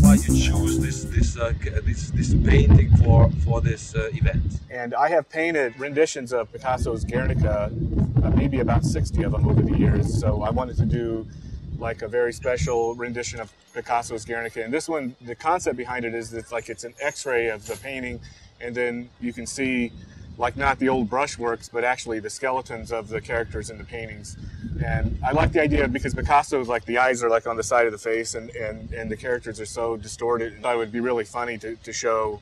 Why you choose this painting for this event? And I have painted renditions of Picasso's Guernica, maybe about 60 of them over the years. So I wanted to do like a very special rendition of Picasso's Guernica. And this one, the concept behind it is that it's an X-ray of the painting, and then you can see like not the old brushworks, but actually the skeletons of the characters in the paintings. And I like the idea because Picasso's like the eyes are like on the side of the face, and the characters are so distorted. I thought it would be really funny to show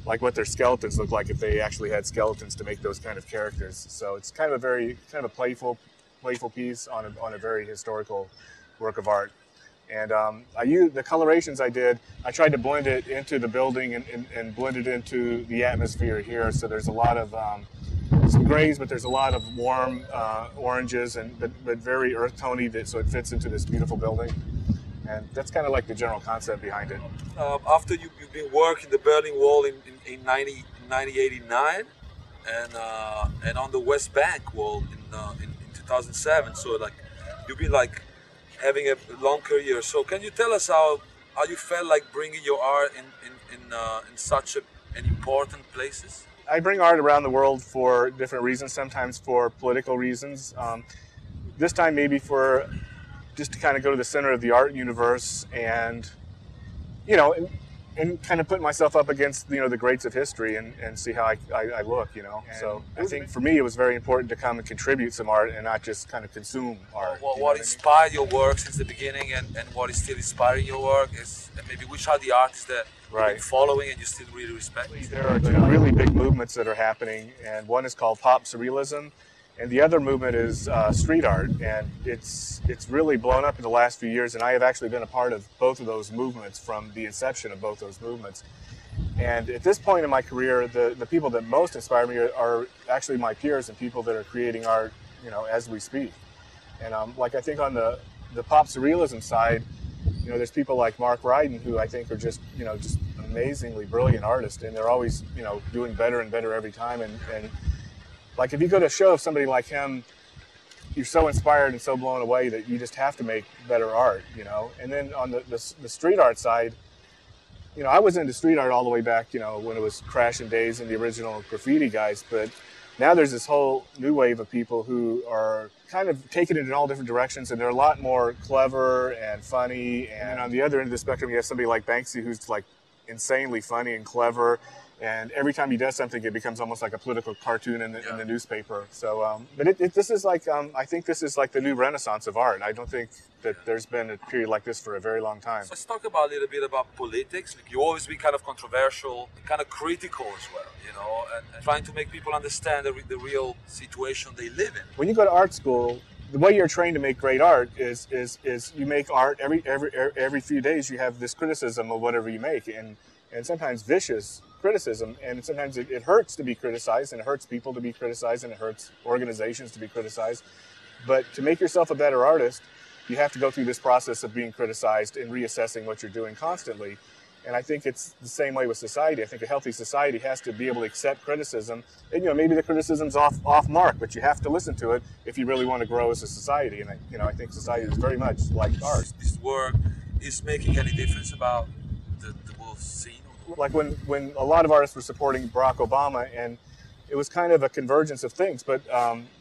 like what their skeletons look like if they actually had skeletons to make those kind of characters. So it's kind of a playful piece on a very historical work of art. And I used the colorations I did. I tried to blend it into the building and blend it into the atmosphere here. So there's a lot of some grays, but there's a lot of warm oranges, but very earth tony, so it fits into this beautiful building. And that's kind of like the general concept behind it. After you've been working the Berlin Wall in 1989, and on the West Bank Wall in 2007, so like you've been like having a long career. So can you tell us how you felt like bringing your art in such an important places? I bring art around the world for different reasons, sometimes for political reasons. This time maybe for just to kind of go to the center of the art universe and, you know, and kind of put myself up against, you know, the greats of history and see how I look, you know. And so I think for me it was very important to come and contribute some art and not just kind of consume art. Well, what inspired your work since the beginning and what is still inspiring your work is, and maybe which are the artists that you've been following and you still really respect? There are two really big movements that are happening, and one is called pop surrealism, and the other movement is street art, and it's really blown up in the last few years, and I have actually been a part of both of those movements from the inception of both those movements. And at this point in my career, the people that most inspire me are actually my peers and people that are creating art, you know, as we speak. And like I think on the pop surrealism side, you know, there's people like Mark Ryden who I think are just, you know, just amazingly brilliant artists, and they're always, you know, doing better and better every time. And like if you go to a show of somebody like him, you're so inspired and so blown away that you just have to make better art, you know. And then on the street art side, you know, I was into street art all the way back, you know, when it was Crash and Days and the original graffiti guys, but now there's this whole new wave of people who are kind of taking it in all different directions, and they're a lot more clever and funny. And on the other end of the spectrum, you have somebody like Banksy who's like insanely funny and clever. And every time he does something, it becomes almost like a political cartoon in the newspaper. So, but this is like, I think this is like the new renaissance of art. I don't think that there's been a period like this for a very long time. So let's talk about a little bit about politics. Like, you always been kind of controversial, kind of critical as well, you know, and trying to make people understand the real situation they live in. When you go to art school, the way you're trained to make great art is you make art every few days. You have this criticism of whatever you make, and sometimes vicious criticism, and sometimes it hurts to be criticized, and it hurts people to be criticized, and it hurts organizations to be criticized. But to make yourself a better artist, you have to go through this process of being criticized and reassessing what you're doing constantly. And I think it's the same way with society. I think a healthy society has to be able to accept criticism. And, you know, maybe the criticism's off mark, but you have to listen to it if you really want to grow as a society. And, I think society is very much like art. This work is making any difference about the world scene? Like when a lot of artists were supporting Barack Obama, and it was kind of a convergence of things, but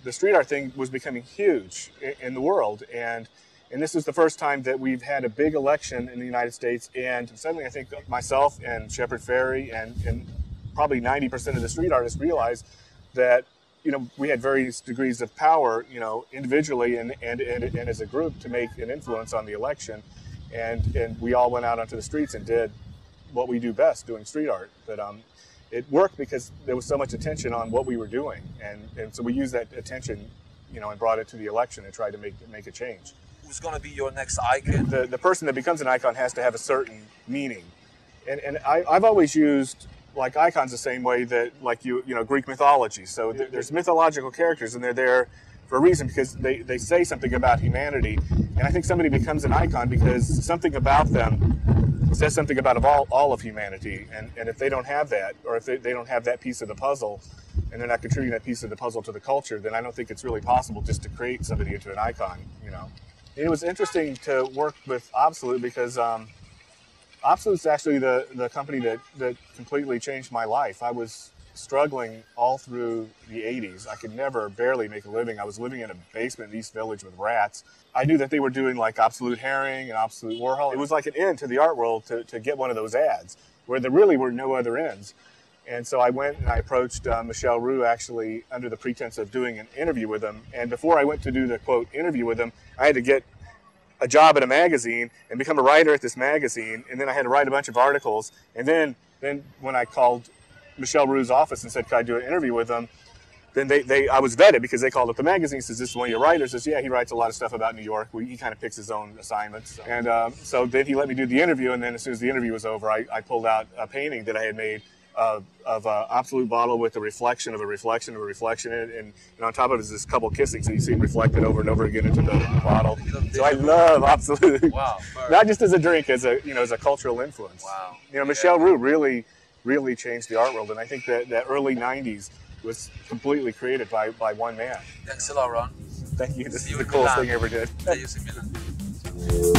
the street art thing was becoming huge in the world, and this is the first time that we've had a big election in the United States, and suddenly I think myself and Shepard Fairey and probably 90% of the street artists realized that, you know, we had various degrees of power, you know, individually and as a group to make an influence on the election, and we all went out onto the streets and did what we do best, doing street art. But it worked because there was so much attention on what we were doing, and so we used that attention, you know, and brought it to the election and tried to make a change. Who's going to be your next icon? The person that becomes an icon has to have a certain meaning, and I've always used like icons the same way that like you know Greek mythology. So there's mythological characters, and they're there for a reason because they say something about humanity, and I think somebody becomes an icon because something about them says something about all of humanity. And if they don't have that, or if they don't have that piece of the puzzle, and they're not contributing that piece of the puzzle to the culture, then I don't think it's really possible just to create somebody into an icon, you know. It was interesting to work with Absolut because Absolut's actually the company that completely changed my life. I was struggling all through the 80s. I could never barely make a living. I was living in a basement in East Village with rats. I knew that they were doing like Absolut Herring and Absolut Warhol. It was like an end to the art world to get one of those ads where there really were no other ends. And so I went and I approached Michel Roux actually under the pretense of doing an interview with him. And before I went to do the quote interview with him, I had to get a job at a magazine and become a writer at this magazine. And then I had to write a bunch of articles. And then when I called Michel Roux's office and said, could I do an interview with him? Then I was vetted because they called up the magazine, says, this is one of your writers. Says, yeah, he writes a lot of stuff about New York. He kind of picks his own assignments. And so then he let me do the interview. And then as soon as the interview was over, I pulled out a painting that I had made of an Absolut bottle with a reflection of a reflection of a reflection in it. And on top of it is this couple kissing. So you see it reflected over and over again into the bottle. So I love Absolut. Wow. Not just as a drink, as a cultural influence. Wow. You know, Michel Roux really changed the art world. And I think that early 90s was completely created by one man. Thanks a lot, Ron. Thank you. This is the coolest thing I ever did. See you in Milan.